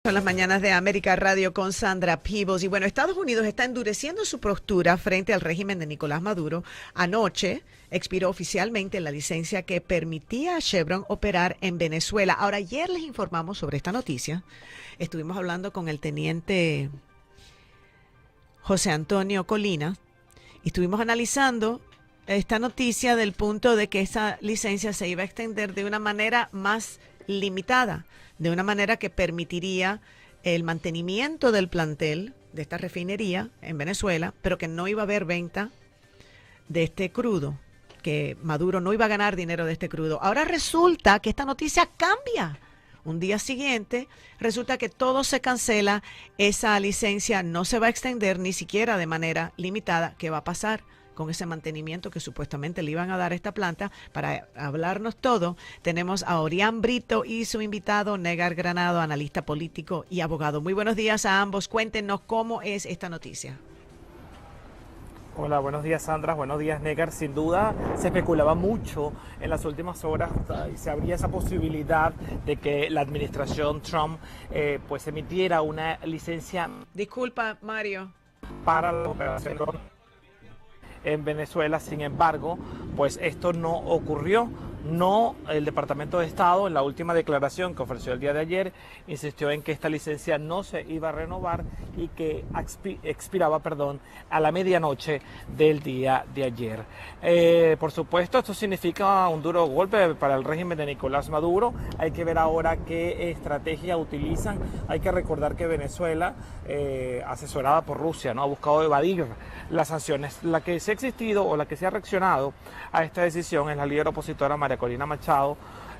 Son las mañanas de América Radio con Sandra Peebles. Y bueno, Estados Unidos está endureciendo su postura frente al régimen de Nicolás Maduro. Anoche expiró oficialmente la licencia que permitía a Chevron operar en Venezuela. Ahora, ayer les informamos sobre esta noticia. Estuvimos hablando con el teniente José Antonio Colina y estuvimos analizando esta noticia del punto de que esa licencia se iba a extender de una manera más limitada, de una manera que permitiría el mantenimiento del plantel de esta refinería en Venezuela, pero que no iba a haber venta de este crudo, que Maduro no iba a ganar dinero de este crudo. Ahora resulta que esta noticia cambia. Un día siguiente resulta que todo se cancela, esa licencia no se va a extender ni siquiera de manera limitada. ¿Qué va a pasar con ese mantenimiento que supuestamente le iban a dar a esta planta? Para hablarnos todo, tenemos a Orián Brito y su invitado, Negar Granado, analista político y abogado. Muy buenos días a ambos. Cuéntenos cómo es esta noticia. Hola, buenos días Sandra, buenos días Negar. Sin duda se especulaba mucho en las últimas horas y se abría esa posibilidad de que la administración Trump pues emitiera una licencia. Disculpa, Mario. Para la operación en Venezuela. Sin embargo, pues esto no ocurrió. No, el Departamento de Estado, en la última declaración que ofreció el día de ayer, insistió en que esta licencia no se iba a renovar y que expiraba, a la medianoche del día de ayer. Por supuesto, esto significa un duro golpe para el régimen de Nicolás Maduro. Hay que ver ahora qué estrategia utilizan. Hay que recordar que Venezuela, asesorada por Rusia, ¿no?, ha buscado evadir las sanciones. La que se ha existido o la que se ha reaccionado a esta decisión es la líder opositora María Corina Machado.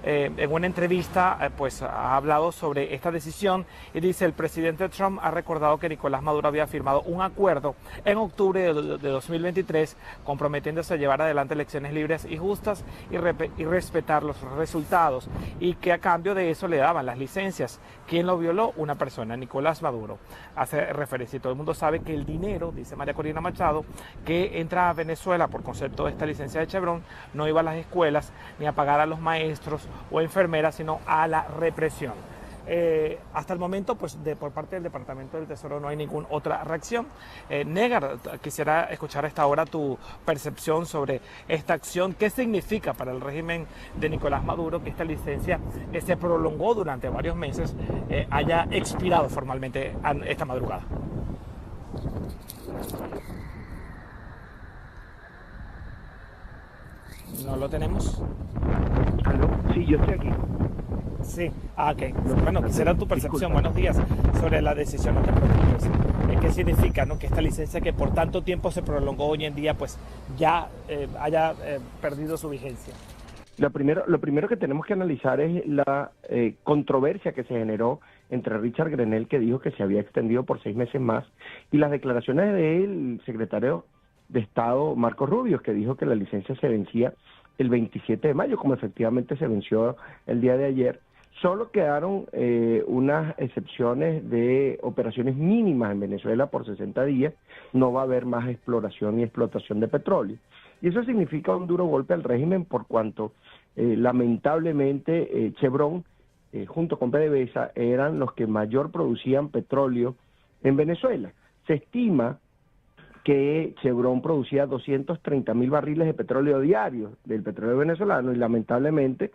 En una entrevista pues ha hablado sobre esta decisión y dice: el presidente Trump ha recordado que Nicolás Maduro había firmado un acuerdo en octubre de 2023 comprometiéndose a llevar adelante elecciones libres y justas y respetar los resultados, y que a cambio de eso le daban las licencias. ¿Quién lo violó? Una persona, Nicolás Maduro. Hace referencia, y todo el mundo sabe que el dinero, dice María Corina Machado, que entra a Venezuela por concepto de esta licencia de Chevron, no iba a las escuelas ni a pagar a los maestros o enfermeras, sino a la represión. Hasta el momento, pues por parte del Departamento del Tesoro no hay ninguna otra reacción. Negar, quisiera escuchar a esta hora tu percepción sobre esta acción. ¿Qué significa para el régimen de Nicolás Maduro que esta licencia se prolongó durante varios meses haya expirado formalmente esta madrugada? ¿No lo tenemos? ¿Aló? Sí, yo estoy aquí. Sí, ok. Bueno, quisiera tu percepción, buenos días, sobre la decisión, no te preocupes. ¿Qué significa, no?, que esta licencia que por tanto tiempo se prolongó hoy en día, pues ya haya perdido su vigencia? Lo primero que tenemos que analizar es la controversia que se generó entre Richard Grenell, que dijo que se había extendido por 6 meses más, y las declaraciones del secretario de Estado, Marco Rubio, que dijo que la licencia se vencía el 27 de mayo, como efectivamente se venció el día de ayer. Solo quedaron unas excepciones de operaciones mínimas en Venezuela por 60 días. No va a haber más exploración y explotación de petróleo. Y eso significa un duro golpe al régimen por cuanto, lamentablemente, Chevron, junto con PDVSA, eran los que mayor producían petróleo en Venezuela. Se estima que Chevron producía 230.000 barriles de petróleo diarios, del petróleo venezolano, y lamentablemente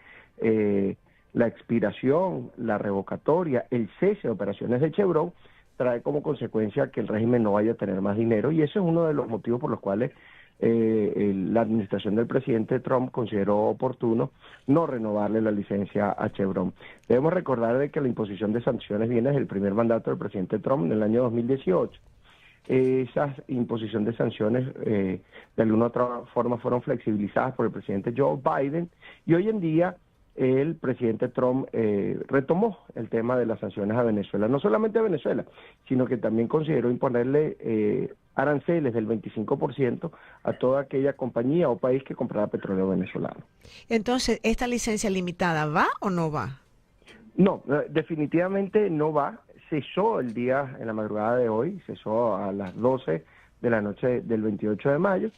la expiración, la revocatoria, el cese de operaciones de Chevron trae como consecuencia que el régimen no vaya a tener más dinero, y eso es uno de los motivos por los cuales la administración del presidente Trump consideró oportuno no renovarle la licencia a Chevron. Debemos recordar de que la imposición de sanciones viene desde el primer mandato del presidente Trump en el año 2018. Esas imposición de sanciones de alguna u otra forma fueron flexibilizadas por el presidente Joe Biden, y hoy en día el presidente Trump retomó el tema de las sanciones a Venezuela, no solamente a Venezuela, sino que también consideró imponerle aranceles del 25% a toda aquella compañía o país que comprara petróleo venezolano. Entonces, ¿esta licencia limitada va o no va? No, definitivamente no va. Cesó el día, en la madrugada de hoy, cesó a las 12 de la noche del 28 de mayo,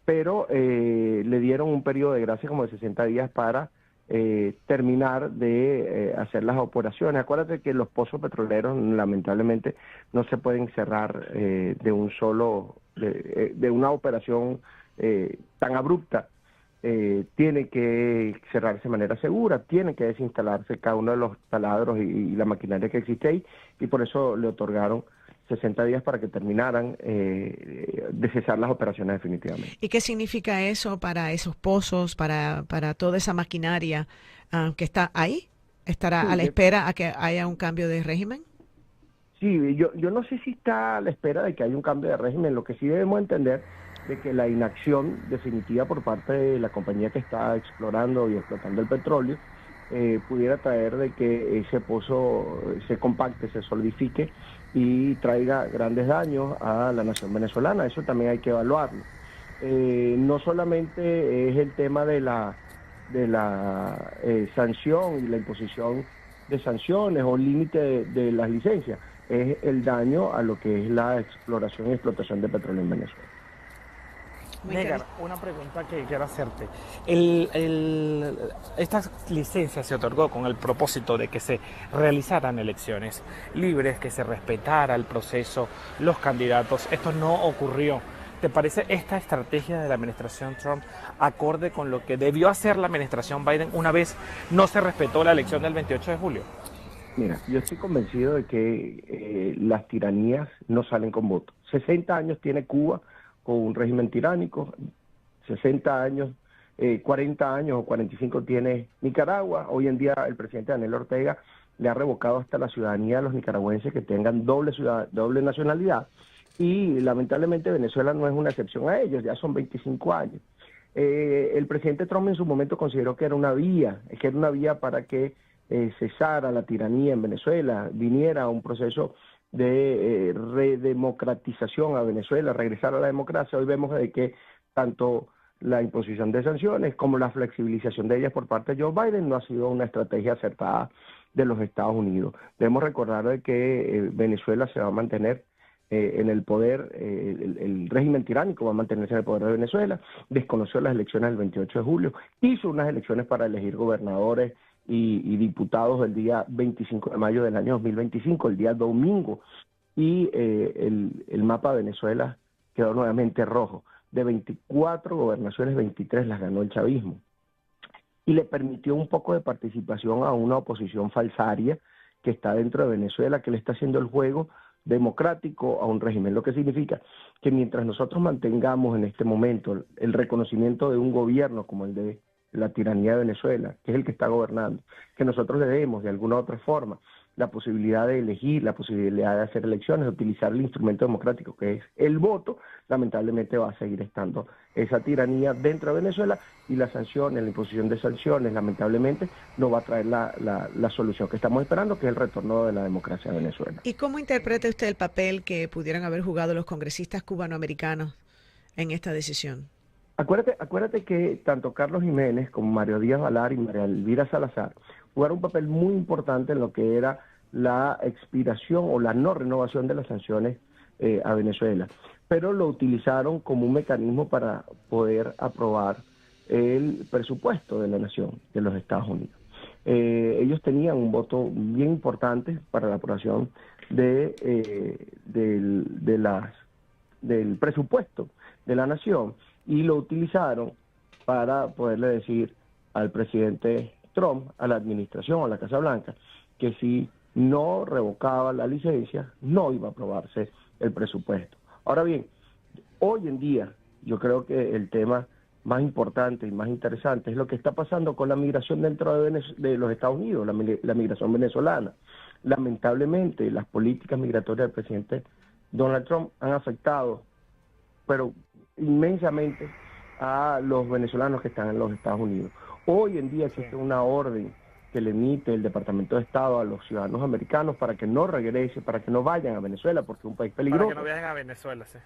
pero le dieron un periodo de gracia como de 60 días para terminar de hacer las operaciones. Acuérdate que los pozos petroleros lamentablemente no se pueden cerrar de un solo, de una operación tan abrupta. Tiene que cerrarse de manera segura, tiene que desinstalarse cada uno de los taladros y la maquinaria que existe ahí, y por eso le otorgaron 60 días para que terminaran de cesar las operaciones definitivamente. ¿Y qué significa eso para esos pozos, para toda esa maquinaria que está ahí? ¿Estará a la espera a que haya un cambio de régimen? Sí, yo no sé si está a la espera de que haya un cambio de régimen. Lo que sí debemos entender de que la inacción definitiva por parte de la compañía que está explorando y explotando el petróleo pudiera traer de que ese pozo se compacte, se solidifique y traiga grandes daños a la nación venezolana. Eso también hay que evaluarlo. No solamente es el tema de la sanción y la imposición de sanciones o límite de las licencias, es el daño a lo que es la exploración y explotación de petróleo en Venezuela. Negar, una pregunta que quiero hacerte. Esta licencia se otorgó con el propósito de que se realizaran elecciones libres, que se respetara el proceso, los candidatos. Esto no ocurrió. ¿Te parece esta estrategia de la administración Trump acorde con lo que debió hacer la administración Biden una vez no se respetó la elección del 28 de julio? Mira, yo estoy convencido de que las tiranías no salen con voto. 60 años tiene Cuba con un régimen tiránico, 60 años, 40 años o 45 tiene Nicaragua. Hoy en día el presidente Daniel Ortega le ha revocado hasta la ciudadanía a los nicaragüenses que tengan doble nacionalidad, y lamentablemente Venezuela no es una excepción a ellos, ya son 25 años. El presidente Trump en su momento consideró que era una vía para que cesara la tiranía en Venezuela, viniera a un proceso de redemocratización a Venezuela, regresar a la democracia. Hoy vemos de que tanto la imposición de sanciones como la flexibilización de ellas por parte de Joe Biden no ha sido una estrategia acertada de los Estados Unidos. Debemos recordar de que Venezuela se va a mantener en el poder, el régimen tiránico va a mantenerse en el poder de Venezuela, desconoció las elecciones del 28 de julio, hizo unas elecciones para elegir gobernadores y diputados el día 25 de mayo del año 2025, el día domingo, y el mapa de Venezuela quedó nuevamente rojo. De 24 gobernaciones, 23 las ganó el chavismo, y le permitió un poco de participación a una oposición falsaria que está dentro de Venezuela, que le está haciendo el juego democrático a un régimen, lo que significa que mientras nosotros mantengamos en este momento el reconocimiento de un gobierno como el de la tiranía de Venezuela, que es el que está gobernando, que nosotros le demos de alguna u otra forma la posibilidad de elegir, la posibilidad de hacer elecciones, de utilizar el instrumento democrático que es el voto, lamentablemente va a seguir estando esa tiranía dentro de Venezuela, y las sanciones, la imposición de sanciones, lamentablemente no va a traer la solución que estamos esperando, que es el retorno de la democracia a Venezuela. ¿Y cómo interpreta usted el papel que pudieran haber jugado los congresistas cubanoamericanos en esta decisión? Acuérdate que tanto Carlos Jiménez como Mario Díaz Valar y María Elvira Salazar jugaron un papel muy importante en lo que era la expiración o la no renovación de las sanciones a Venezuela, pero lo utilizaron como un mecanismo para poder aprobar el presupuesto de la nación, de los Estados Unidos. Ellos tenían un voto bien importante para la aprobación del presupuesto de la nación, y lo utilizaron para poderle decir al presidente Trump, a la administración, a la Casa Blanca, que si no revocaba la licencia, no iba a aprobarse el presupuesto. Ahora bien, hoy en día, yo creo que el tema más importante y más interesante es lo que está pasando con la migración dentro de los Estados Unidos, la migración venezolana. Lamentablemente, las políticas migratorias del presidente Donald Trump han afectado, pero inmensamente, a los venezolanos que están en los Estados Unidos. Hoy en día existe una orden que le emite el Departamento de Estado a los ciudadanos americanos para que no regresen, para que no vayan a Venezuela porque es un país peligroso. Para que no viajen a Venezuela, sí.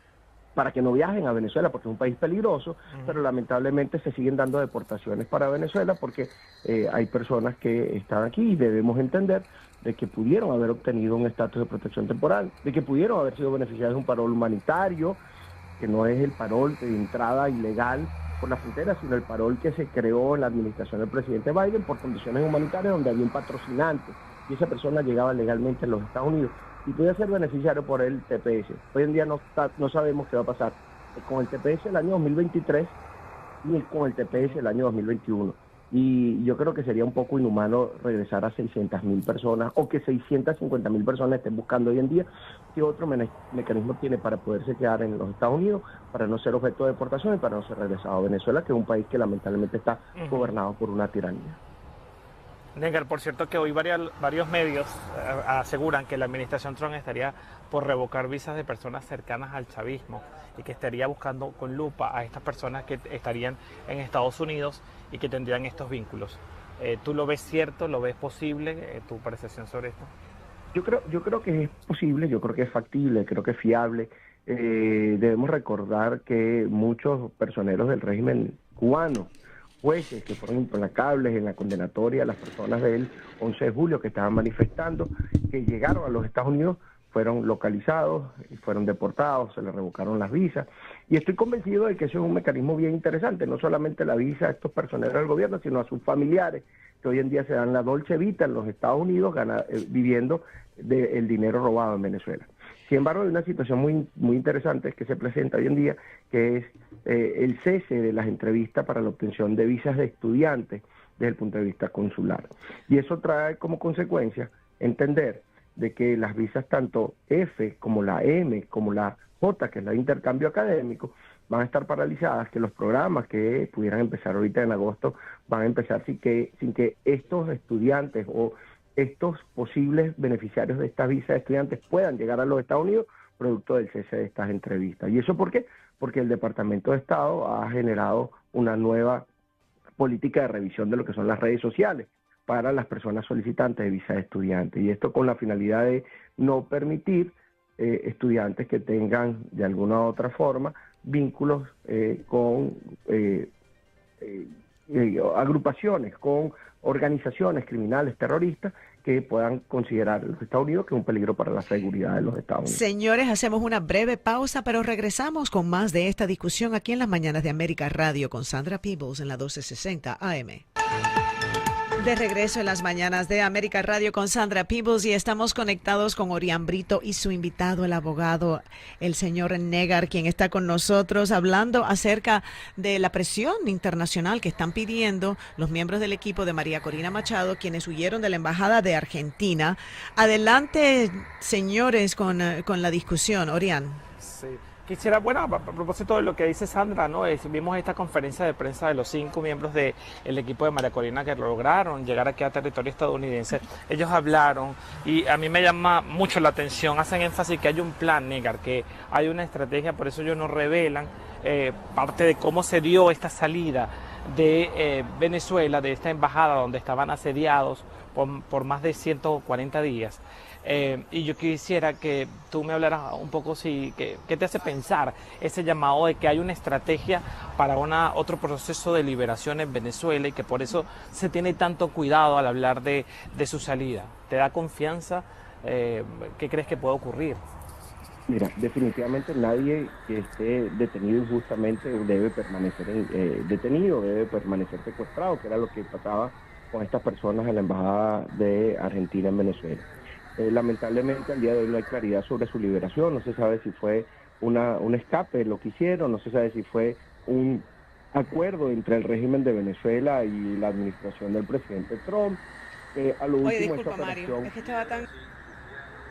Para que no viajen a Venezuela porque es un país peligroso, pero lamentablemente se siguen dando deportaciones para Venezuela porque hay personas que están aquí, y debemos entender de que pudieron haber obtenido un estatus de protección temporal, de que pudieron haber sido beneficiados de un parol humanitario, que no es el parol de entrada ilegal por la frontera, sino el parol que se creó en la administración del presidente Biden por condiciones humanitarias donde había un patrocinante y esa persona llegaba legalmente a los Estados Unidos y podía ser beneficiario por el TPS. Hoy en día no sabemos qué va a pasar con el TPS el año 2023 ni con el TPS el año 2021. Y yo creo que sería un poco inhumano regresar a 600.000 personas o que 650.000 personas estén buscando hoy en día qué otro mecanismo tiene para poderse quedar en los Estados Unidos, para no ser objeto de deportación y para no ser regresado a Venezuela, que es un país que lamentablemente está gobernado por una tiranía. Negar, por cierto que hoy varios medios aseguran que la administración Trump estaría por revocar visas de personas cercanas al chavismo y que estaría buscando con lupa a estas personas que estarían en Estados Unidos y que tendrían estos vínculos. ¿Tú lo ves cierto? ¿Lo ves posible? ¿Tu percepción sobre esto? Yo creo que es posible, yo creo que es factible, creo que es fiable. Debemos recordar que muchos personeros del régimen cubano, jueces que fueron implacables en la condenatoria a las personas del 11 de julio que estaban manifestando, que llegaron a los Estados Unidos, fueron localizados y fueron deportados, se les revocaron las visas. Y estoy convencido de que eso es un mecanismo bien interesante, no solamente la visa a estos personeros del gobierno, sino a sus familiares, que hoy en día se dan la dolce vita en los Estados Unidos viviendo del dinero robado en Venezuela. Sin embargo, hay una situación muy interesante que se presenta hoy en día, que es el cese de las entrevistas para la obtención de visas de estudiantes desde el punto de vista consular. Y eso trae como consecuencia entender de que las visas tanto F como la M como la J, que es la de intercambio académico, van a estar paralizadas, que los programas que pudieran empezar ahorita en agosto van a empezar sin que estos estudiantes o estos posibles beneficiarios de estas visas de estudiantes puedan llegar a los Estados Unidos producto del cese de estas entrevistas. ¿Y eso por qué? Porque el Departamento de Estado ha generado una nueva política de revisión de lo que son las redes sociales para las personas solicitantes de visa de estudiantes. Y esto con la finalidad de no permitir estudiantes que tengan de alguna u otra forma vínculos con agrupaciones, con organizaciones criminales terroristas que puedan considerar los Estados Unidos que es un peligro para la seguridad de los Estados Unidos. Señores, hacemos una breve pausa, pero regresamos con más de esta discusión aquí en las Mañanas de América Radio con Sandra Peebles en la 1260 AM. De regreso en las Mañanas de América Radio con Sandra Peebles y estamos conectados con Orián Brito y su invitado, el abogado, el señor Negar, quien está con nosotros hablando acerca de la presión internacional que están pidiendo los miembros del equipo de María Corina Machado, quienes huyeron de la Embajada de Argentina. Adelante, señores, con la discusión. Orián. Sí. Quisiera, bueno, a propósito de lo que dice Sandra, ¿no? Vimos esta conferencia de prensa de los 5 miembros del equipo de María Corina que lograron llegar aquí a territorio estadounidense. Ellos hablaron y a mí me llama mucho la atención, hacen énfasis que hay un plan, Negar, que hay una estrategia, por eso ellos nos revelan parte de cómo se dio esta salida de Venezuela, de esta embajada donde estaban asediados por más de 140 días. Y yo quisiera que tú me hablaras un poco qué te hace pensar ese llamado de que hay una estrategia para otro proceso de liberación en Venezuela y que por eso se tiene tanto cuidado al hablar de su salida. ¿Te da confianza? ¿Qué crees que puede ocurrir? Mira, definitivamente nadie que esté detenido injustamente debe permanecer detenido, debe permanecer secuestrado, que era lo que pasaba con estas personas en la Embajada de Argentina en Venezuela. Lamentablemente al día de hoy no hay claridad sobre su liberación, no se sabe si fue un escape lo que hicieron, no se sabe si fue un acuerdo entre el régimen de Venezuela y la administración del presidente Trump. A lo Oye, último, disculpa, Mario, es que estaba tan...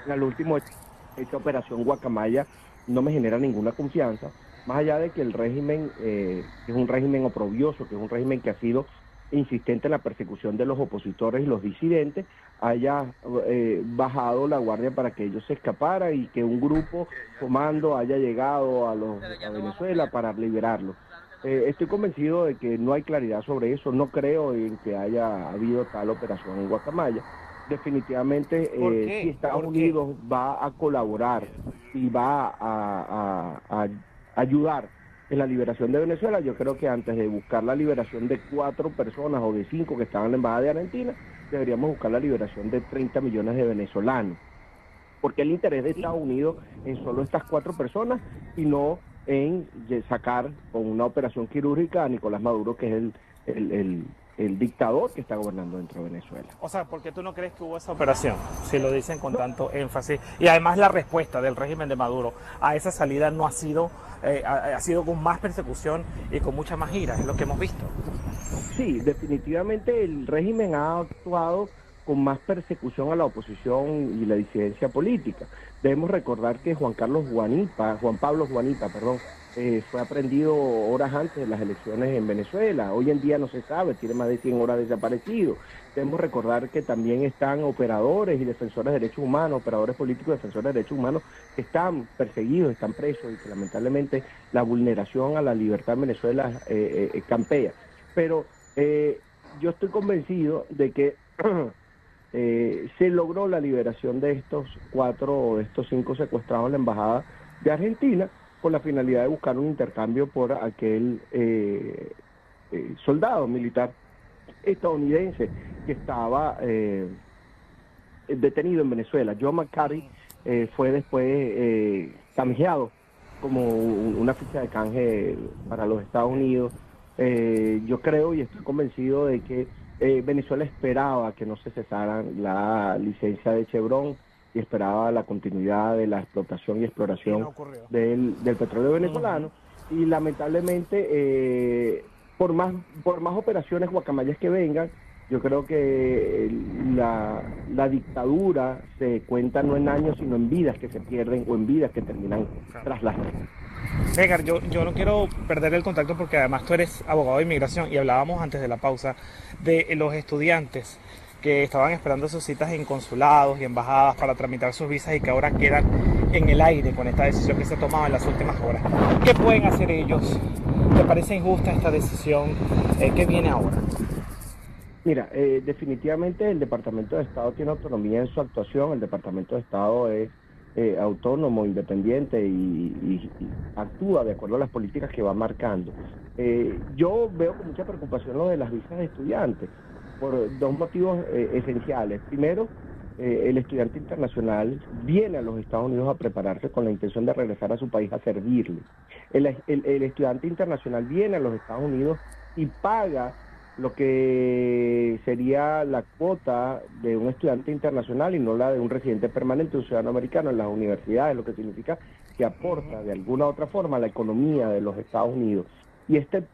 A lo último, esta operación Guacamaya no me genera ninguna confianza, más allá de que el régimen es un régimen oprobioso, que es un régimen que ha sido insistente en la persecución de los opositores y los disidentes, haya bajado la guardia para que ellos se escaparan y que un grupo comando haya llegado a Venezuela para liberarlos. Estoy convencido de que no hay claridad sobre eso, no creo en que haya habido tal operación en Guacamaya. Definitivamente, si Estados Unidos va a colaborar y va a ayudar en la liberación de Venezuela, yo creo que antes de buscar la liberación de 4 personas o de 5 que estaban en la Embajada de Argentina, deberíamos buscar la liberación de 30 millones de venezolanos. Porque el interés de Estados Unidos en solo estas 4 personas y no en sacar con una operación quirúrgica a Nicolás Maduro, que es el dictador que está gobernando dentro de Venezuela. O sea, ¿por qué tú no crees que hubo esa operación? Si lo dicen con tanto énfasis. Y además la respuesta del régimen de Maduro a esa salida no ha sido, ha sido con más persecución y con mucha más ira, es lo que hemos visto. Sí, definitivamente el régimen ha actuado con más persecución a la oposición y la disidencia política. Debemos recordar que Juan Pablo Juanipa, perdón, fue aprehendido horas antes de las elecciones en Venezuela. Hoy en día no se sabe, tiene más de 100 horas desaparecido. Debemos recordar que también están operadores y defensores de derechos humanos, operadores políticos y defensores de derechos humanos que están perseguidos, están presos y que lamentablemente la vulneración a la libertad en Venezuela campea. Pero yo estoy convencido de que se logró la liberación de estos 5 secuestrados en la embajada de Argentina con la finalidad de buscar un intercambio por aquel soldado militar estadounidense que estaba detenido en Venezuela. John McCarthy fue después canjeado como una ficha de canje para los Estados Unidos. Yo creo y estoy convencido de que Venezuela esperaba que no se cesaran la licencia de Chevron y esperaba la continuidad de la explotación y exploración del petróleo venezolano. Y lamentablemente, por más operaciones guacamayas que vengan, yo creo que la dictadura se cuenta no en años, sino en vidas que se pierden o en vidas que terminan tras las rejas. Edgar, yo no quiero perder el contacto porque además tú eres abogado de inmigración y hablábamos antes de la pausa de los estudiantes que estaban esperando sus citas en consulados y embajadas para tramitar sus visas y que ahora quedan en el aire con esta decisión que se ha tomado en las últimas horas. ¿Qué pueden hacer ellos? ¿Te parece injusta esta decisión? ¿Qué viene ahora? Mira, definitivamente el Departamento de Estado tiene autonomía en su actuación. El Departamento de Estado es autónomo, independiente y actúa de acuerdo a las políticas que va marcando. Yo veo con mucha preocupación lo de las visas de estudiantes por dos motivos esenciales. Primero, el estudiante internacional viene a los Estados Unidos a prepararse con la intención de regresar a su país a servirle. El estudiante internacional viene a los Estados Unidos y paga lo que sería la cuota de un estudiante internacional y no la de un residente permanente, un ciudadano americano en las universidades, lo que significa que aporta de alguna u otra forma a la economía de los Estados Unidos. Y este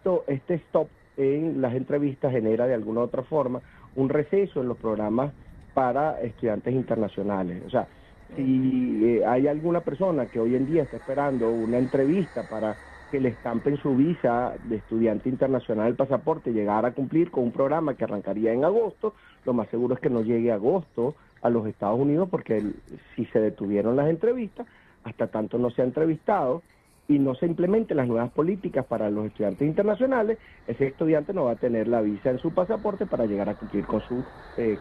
stop en las entrevistas genera de alguna u otra forma un receso en los programas para estudiantes internacionales. O sea, si hay alguna persona que hoy en día está esperando una entrevista para que le estampen su visa de estudiante internacional el pasaporte, llegar a cumplir con un programa que arrancaría en agosto, lo más seguro es que no llegue a agosto a los Estados Unidos, porque si se detuvieron las entrevistas, hasta tanto no se ha entrevistado y no se implementen las nuevas políticas para los estudiantes internacionales, ese estudiante no va a tener la visa en su pasaporte para llegar a cumplir con su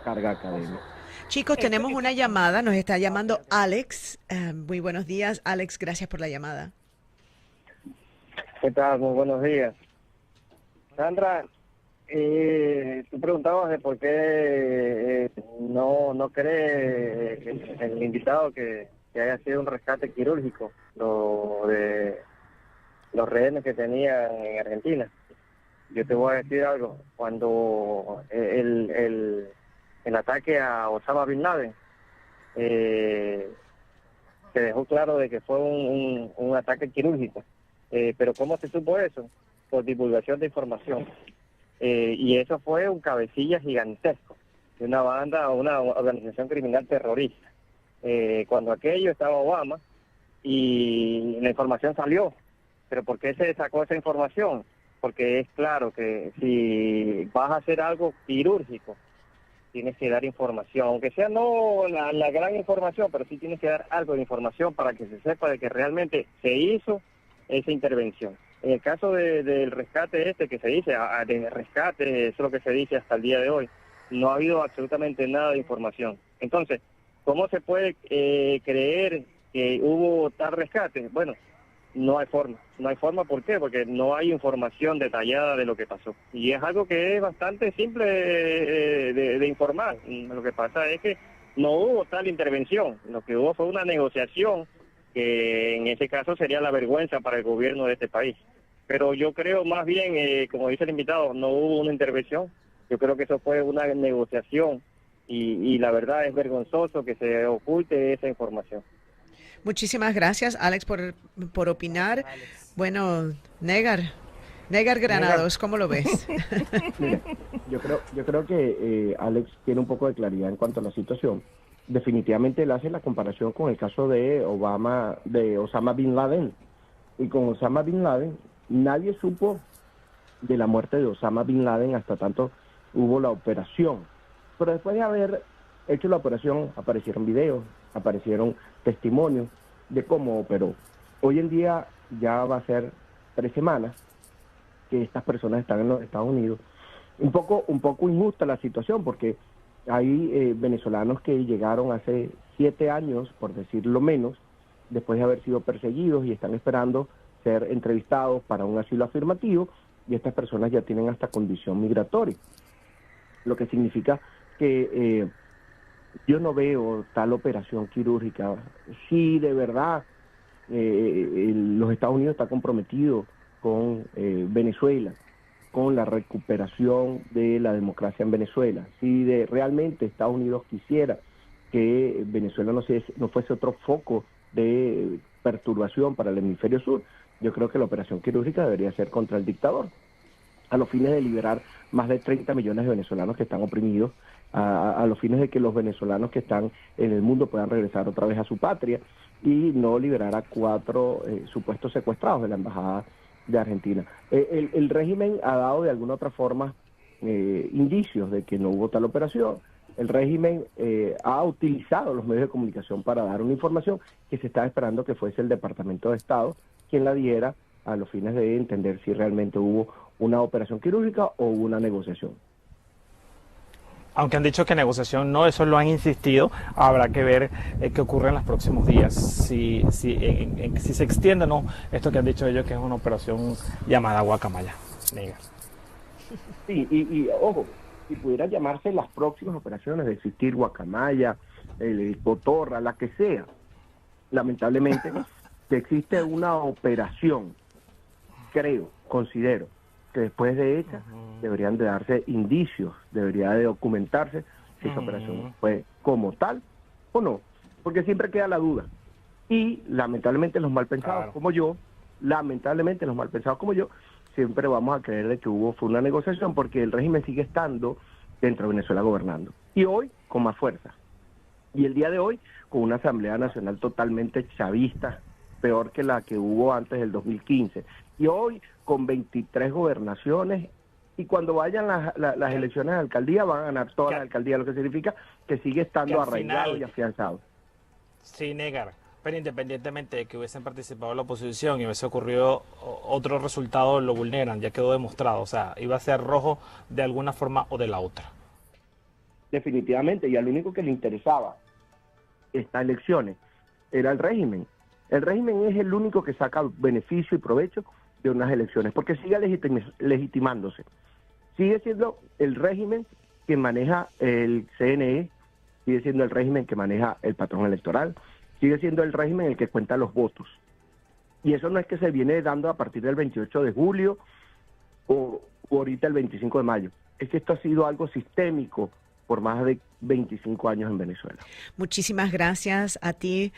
carga académica. Chicos, tenemos una llamada, nos está llamando Alex. Muy buenos días, Alex, gracias por la llamada. ¿Qué tal? Muy buenos días. Sandra, tú preguntabas de por qué no cree el invitado que haya sido un rescate quirúrgico, lo de los rehenes que tenían en Argentina. Yo te voy a decir algo. Cuando el ataque a Osama Bin Laden, se dejó claro de que fue un ataque quirúrgico. Pero ¿cómo se supo eso? Por divulgación de información. Y eso fue un cabecilla gigantesco de una banda o una organización criminal terrorista. Cuando aquello estaba Obama y la información salió. ¿Pero por qué se sacó esa información? Porque es claro que si vas a hacer algo quirúrgico, tienes que dar información, aunque sea no la gran información, pero sí tienes que dar algo de información para que se sepa de que realmente se hizo esa intervención. En el caso del rescate que se dice, de rescate, eso es lo que se dice hasta el día de hoy, no ha habido absolutamente nada de información. Entonces, ¿cómo se puede creer que hubo tal rescate? Bueno, no hay forma. ¿Por qué? Porque no hay información detallada de lo que pasó. Y es algo que es bastante simple de informar. Lo que pasa es que no hubo tal intervención. Lo que hubo fue una negociación que en ese caso sería la vergüenza para el gobierno de este país. Pero yo creo más bien, como dice el invitado, no hubo una intervención. Yo creo que eso fue una negociación y la verdad es vergonzoso que se oculte esa información. Muchísimas gracias, Alex, por opinar. Alex. Bueno, Negar Granados, ¿cómo lo ves? Mira, yo creo que Alex tiene un poco de claridad en cuanto a la situación. Definitivamente él hace la comparación con el caso de Osama Bin Laden. Y con Osama Bin Laden, nadie supo de la muerte de Osama Bin Laden hasta tanto hubo la operación. Pero después de haber hecho la operación, aparecieron videos, aparecieron testimonios de cómo operó. Hoy en día ya va a ser 3 semanas que estas personas están en los Estados Unidos. Un poco injusta la situación porque hay venezolanos que llegaron hace 7 años, por decirlo menos, después de haber sido perseguidos y están esperando ser entrevistados para un asilo afirmativo, y estas personas ya tienen hasta condición migratoria. Lo que significa que yo no veo tal operación quirúrgica. Si de verdad los Estados Unidos está comprometido con Venezuela, con la recuperación de la democracia en Venezuela, si realmente Estados Unidos quisiera que Venezuela no fuese otro foco de perturbación para el hemisferio sur, yo creo que la operación quirúrgica debería ser contra el dictador, a los fines de liberar más de 30 millones de venezolanos que están oprimidos, a los fines de que los venezolanos que están en el mundo puedan regresar otra vez a su patria y no liberar a 4 supuestos secuestrados de la embajada de Argentina. El régimen ha dado de alguna otra forma indicios de que no hubo tal operación. El régimen ha utilizado los medios de comunicación para dar una información que se estaba esperando que fuese el Departamento de Estado quien la diera a los fines de entender si realmente hubo una operación quirúrgica o una negociación. Aunque han dicho que negociación no, eso lo han insistido, habrá que ver qué ocurre en los próximos días, si se extiende o no esto que han dicho ellos, que es una operación llamada Guacamaya. Negar. Sí, y ojo, si pudiera llamarse las próximas operaciones de existir Guacamaya, el Cotorra, la que sea, lamentablemente que existe una operación, considero, que después de ella deberían de darse indicios, debería de documentarse si esa operación fue como tal o no, porque siempre queda la duda. Y lamentablemente los malpensados como yo, siempre vamos a creer de que fue una negociación porque el régimen sigue estando dentro de Venezuela gobernando. Y hoy con más fuerza. Y el día de hoy con una Asamblea Nacional totalmente chavista, peor que la que hubo antes del 2015. Y hoy con 23 gobernaciones, y cuando vayan las elecciones de alcaldía van a ganar todas las alcaldías, lo que significa que sigue estando arraigado y afianzado. Sí, Negar, pero independientemente de que hubiesen participado la oposición y hubiese ocurrido otro resultado, lo vulneran, ya quedó demostrado, o sea, iba a ser rojo de alguna forma o de la otra. Definitivamente, y al único que le interesaba estas elecciones era el régimen. El régimen es el único que saca beneficio y provecho de unas elecciones, porque sigue legitimándose. Sigue siendo el régimen que maneja el CNE, sigue siendo el régimen que maneja el patrón electoral, sigue siendo el régimen el que cuenta los votos. Y eso no es que se viene dando a partir del 28 de julio o ahorita el 25 de mayo. Es que esto ha sido algo sistémico por más de 25 años en Venezuela. Muchísimas gracias a ti,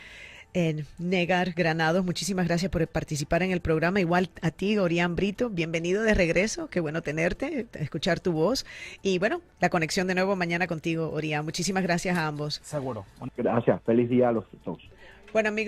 Negar Granados, muchísimas gracias por participar en el programa. Igual a ti, Orián Brito, bienvenido de regreso, qué bueno tenerte, escuchar tu voz. Y bueno, la conexión de nuevo mañana contigo, Orián. Muchísimas gracias a ambos. Seguro. Gracias, feliz día a los dos. Bueno, amigos.